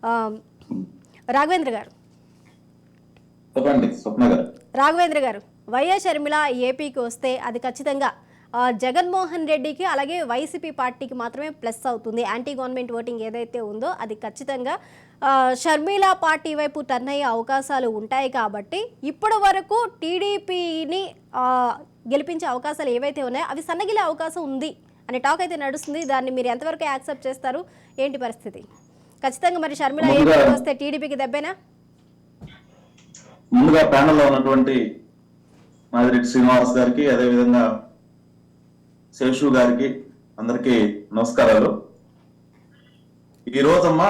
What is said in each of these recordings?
ఆ, రాఘవేంద్ర గారు చెప్పండి స్వప్న గారు. రాఘవేంద్ర గారు, వైఎస్ షర్మిల ఏపీకి వస్తే అది ఖచ్చితంగా జగన్మోహన్ రెడ్డికి అలాగే వైసీపీ పార్టీకి మాత్రమే ప్లస్ అవుతుంది. యాంటీ గవర్నమెంట్ ఓటింగ్ ఏదైతే ఉందో అది ఖచ్చితంగా షర్మిల పార్టీ వైపు టర్న్ అయ్యే అవకాశాలు ఉంటాయి. కాబట్టి ఇప్పటి వరకు టీడీపీని గెలిపించే అవకాశాలు ఏవైతే ఉన్నాయో అవి సన్నగిలే అవకాశం ఉంది అనే టాక్ అయితే నడుస్తుంది. దాన్ని మీరు ఎంతవరకు యాక్సెప్ట్ చేస్తారు? ఏంటి పరిస్థితి? ఖచ్చితంగా మరి షర్మిల ఏపీకి వస్తే టీడీపీకి దెబ్బేనా? ముందుగా ప్యానెల్లో ఉన్నటువంటి మాదిరెడ్డి శ్రీనివాస్ గారికి, అదేవిధంగా శేషు గారికి అందరికీ నమస్కారాలు. ఈ రోజమ్మా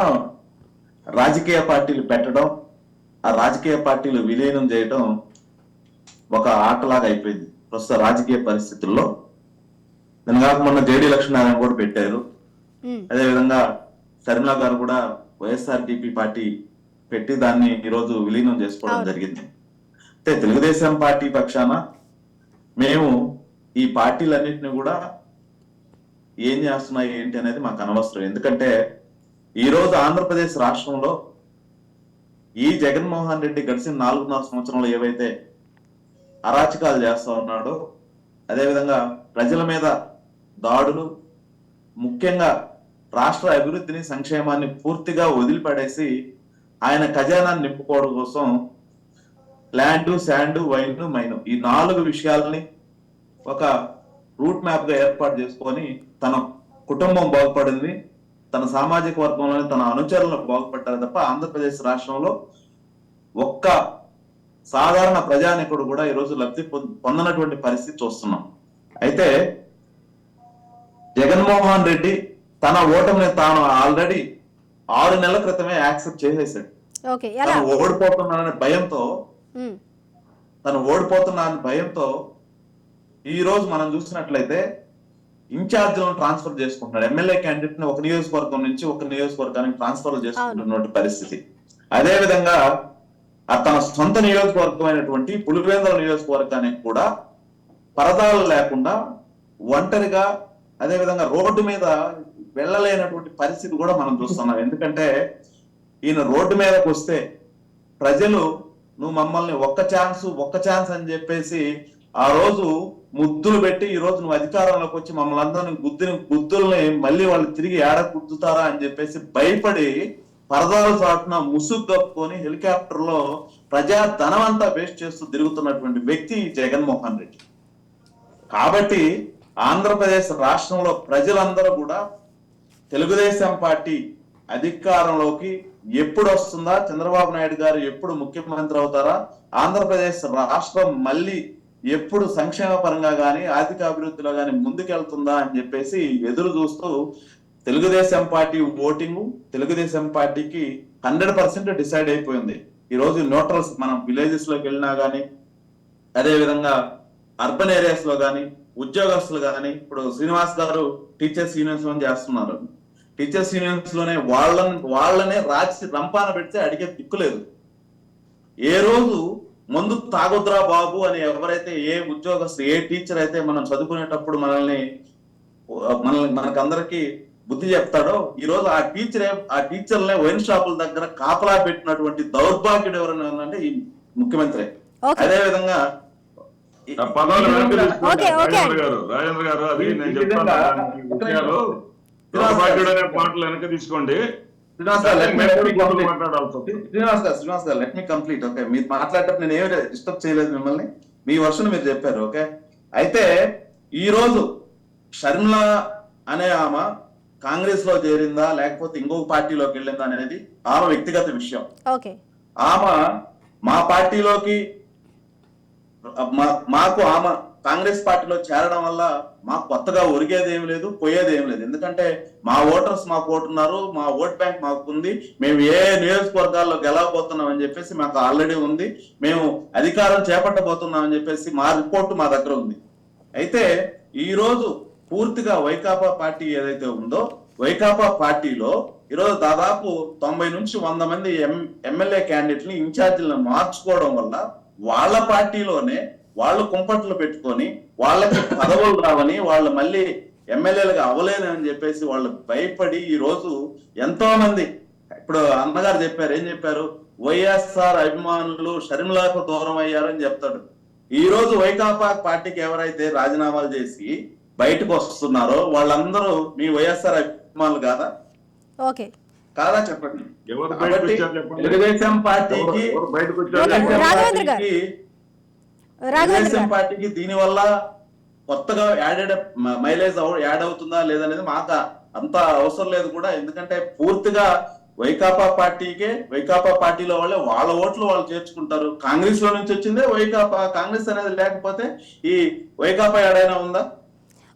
రాజకీయ పార్టీలు పెట్టడం, ఆ రాజకీయ పార్టీలు విలీనం చేయడం ఒక ఆటలాగా అయిపోయింది ప్రస్తుత రాజకీయ పరిస్థితుల్లో. నేను కాక మొన్న జేడీ లక్ష్మీనారాయణ కూడా పెట్టారు. అదేవిధంగా షర్మిల గారు కూడా వైఎస్ఆర్టీపీ పార్టీ పెట్టి దాన్ని ఈరోజు విలీనం చేసుకోవడం జరిగింది. అంటే తెలుగుదేశం పార్టీ పక్షాన మేము ఈ పార్టీలన్నింటినీ కూడా ఏం చేస్తున్నాయి ఏంటి అనేది మాకు అనవసరం. ఎందుకంటే ఈరోజు ఆంధ్రప్రదేశ్ రాష్ట్రంలో ఈ జగన్మోహన్ రెడ్డి గడిచిన 4.5 సంవత్సరంలో ఏవైతే అరాచకాలు చేస్తా ఉన్నాడో, అదేవిధంగా ప్రజల మీద దాడులు, ముఖ్యంగా రాష్ట్ర అభివృద్ధిని సంక్షేమాన్ని పూర్తిగా వదిలిపడేసి ఆయన ఖజానాన్ని నింపుకోవడం కోసం ల్యాండ్, శాండ్, వైన్, మైన్ ఈ 4 విషయాలని ఒక రూట్ మ్యాప్ గా ఏర్పాటు చేసుకొని తన కుటుంబం బాగుపడింది, తన సామాజిక వర్గంలోని తన అనుచరులకు బాగుపడ్డారు తప్ప ఆంధ్రప్రదేశ్ రాష్ట్రంలో ఒక్క సాధారణ ప్రజానికుడు కూడా ఈరోజు లబ్ధి పొందనటువంటి పరిస్థితి చూస్తున్నాం. అయితే జగన్మోహన్ రెడ్డి తన ఓటమిని తాను ఆల్రెడీ 6 నెలల క్రితమే యాక్సెప్ట్ చేసేసాడు. తను ఓడిపోతున్నాననే భయంతో ఈ రోజు మనం చూసినట్లయితే ఇన్ఛార్జ్లను ట్రాన్స్ఫర్ చేసుకుంటున్నాడు. ఎమ్మెల్యే క్యాండిడేట్ ని ఒక నియోజకవర్గం నుంచి ఒక నియోజకవర్గానికి ట్రాన్స్ఫర్ చేసుకుంటున్న పరిస్థితి. అదే విధంగా తన సొంత నియోజకవర్గమైనటువంటి పులివెందుల నియోజకవర్గానికి కూడా పరదాలు లేకుండా ఒంటరిగా, అదే విధంగా రోడ్డు మీద వెళ్ళలేనటువంటి పరిస్థితి కూడా మనం చూస్తున్నాం. ఎందుకంటే ఈయన రోడ్డు మీదకి వస్తే ప్రజలు నువ్వు మమ్మల్ని ఒక్క ఛాన్స్ అని చెప్పేసి ఆ రోజు ముద్దులు పెట్టి ఈ రోజు నువ్వు అధికారంలోకి వచ్చి మమ్మల్ని అందరినీ గుద్దుల్ని మళ్ళీ వాళ్ళు తిరిగి ఏడ గుద్దుతారా అని చెప్పేసి భయపడి పరదాలు చాటున ముసుగు కప్పుకొని హెలికాప్టర్ లో ప్రజా ధనమంతా వేస్ట్ చేస్తూ తిరుగుతున్నటువంటి వ్యక్తి జగన్మోహన్ రెడ్డి. కాబట్టి ఆంధ్రప్రదేశ్ రాష్ట్రంలో ప్రజలందరూ కూడా తెలుగుదేశం పార్టీ అధికారంలోకి ఎప్పుడు వస్తుందా, చంద్రబాబు నాయుడు గారు ఎప్పుడు ముఖ్యమంత్రి అవుతారా, ఆంధ్రప్రదేశ్ రాష్ట్రం మళ్ళీ ఎప్పుడు సంక్షేమ పరంగా గాని ఆర్థిక అభివృద్ధిలో గాని ముందుకెళ్తుందా అని చెప్పేసి ఎదురు చూస్తూ తెలుగుదేశం పార్టీ ఓటింగ్ తెలుగుదేశం పార్టీకి 100% డిసైడ్ అయిపోయింది. ఈ రోజు న్యూట్రల్స్ మనం విలేజెస్ లోకి వెళ్ళినా గానీ, అదే విధంగా అర్బన్ ఏరియాస్ లో గానీ, ఉద్యోగస్తులు గానీ, ఇప్పుడు శ్రీనివాస్ గారు టీచర్స్ యూనియన్స్ లో చేస్తున్నారు. టీచర్స్ యూనియన్స్ లోనే వాళ్ళనే రాచి రంపాన పెడితే అడిగే దిక్కులేదు. ఏ రోజు ముందు తాగొద్దురా బాబు అని ఎవరైతే ఏ ఉద్యోగస్తు ఏ టీచర్ అయితే మనం చదువుకునేటప్పుడు మనకందరికి బుద్ధి చెప్తాడో, ఈ రోజు ఆ టీచర్లే వైన్ షాపుల దగ్గర కాపలా పెట్టినటువంటి దౌర్భాగ్యుడు ఎవరైనా ఉందంటే ఈ ముఖ్యమంత్రి. అదే విధంగా మాటలు వెనక తీసుకోండి. శ్రీనివాస్ గారు లెట్ మీ కంప్లీట్. ఓకే, మీరు మాట్లాడేటప్పుడు నేను ఏమి డిస్టర్బ్ చేయలేదు మిమ్మల్ని, మీ వర్షన్ మీరు చెప్పారు. ఓకే, అయితే ఈ రోజు షర్మిల అనే ఆమె కాంగ్రెస్ లో చేరిందా లేకపోతే ఇంకొక పార్టీలోకి వెళ్ళిందా అనేది ఆమె వ్యక్తిగత విషయం. ఆమె మా పార్టీలోకి మాకు ఆమె కాంగ్రెస్ పార్టీలో చేరడం వల్ల మాకు కొత్తగా ఒరిగేది ఏం లేదు, పోయేది ఏం లేదు. ఎందుకంటే మా ఓటర్స్ మాకు ఓటున్నారు, మా ఓట్ బ్యాంక్ మాకు ఉంది, మేము ఏ నియోజకవర్గాల్లో గెలవబోతున్నాం అని చెప్పేసి మాకు ఆల్రెడీ ఉంది, మేము అధికారం చేపట్టబోతున్నాం అని చెప్పేసి మా రిపోర్టు మా దగ్గర ఉంది. అయితే ఈ రోజు పూర్తిగా వైకాపా పార్టీ ఏదైతే ఉందో, వైకాపా పార్టీలో ఈరోజు దాదాపు 90 నుంచి 100 మంది ఎమ్మెల్యే క్యాండిడేట్ని ఇన్ఛార్జీలను మార్చుకోవడం వల్ల వాళ్ళ పార్టీలోనే వాళ్ళు కుంపట్లు పెట్టుకొని వాళ్ళకి పదవులు రావని, వాళ్ళు మళ్ళీ ఎమ్మెల్యేలుగా అవ్వలేనని చెప్పేసి వాళ్ళు భయపడి ఈ రోజు ఎంతో మంది ఇప్పుడు అన్నగారు చెప్పారు, ఏం చెప్పారు? వైఎస్ఆర్ అభిమానులు షర్మిలకు దూరం అయ్యారని చెప్తాడు. ఈ రోజు వైకాపా పార్టీకి ఎవరైతే రాజీనామాలు చేసి బయటకు వస్తున్నారో వాళ్ళందరూ మీ వైఎస్ఆర్ అభిమానులు కాదా? ఓకే, కాదా చెప్పండి. ఎవరు బయటకు కాబట్టి వచ్చారు చెప్పండి. తెలుగుదేశం పార్టీకి ఎవరు బయటకు వచ్చారు? రాఘవేంద్ర గారు. తెలుగుదేశం పార్టీకి దీని వల్ల కొత్తగా యాడెడ్ మైలేజ్ యాడ్ అవుతుందా లేదనేది మాకు అంత అవసరం లేదు కూడా. ఎందుకంటే పూర్తిగా వైకాపా పార్టీకే, వైకాపా పార్టీలో వాళ్ళే వాళ్ళ ఓట్లు వాళ్ళు చేర్చుకుంటారు. కాంగ్రెస్ లో నుంచి వచ్చిందే వైకాపా. కాంగ్రెస్ అనేది లేకపోతే ఈ వైకాపా ఏడైనా ఉందా?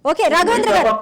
ఓకే రాఘవేంద్ర గారు. వైకాపా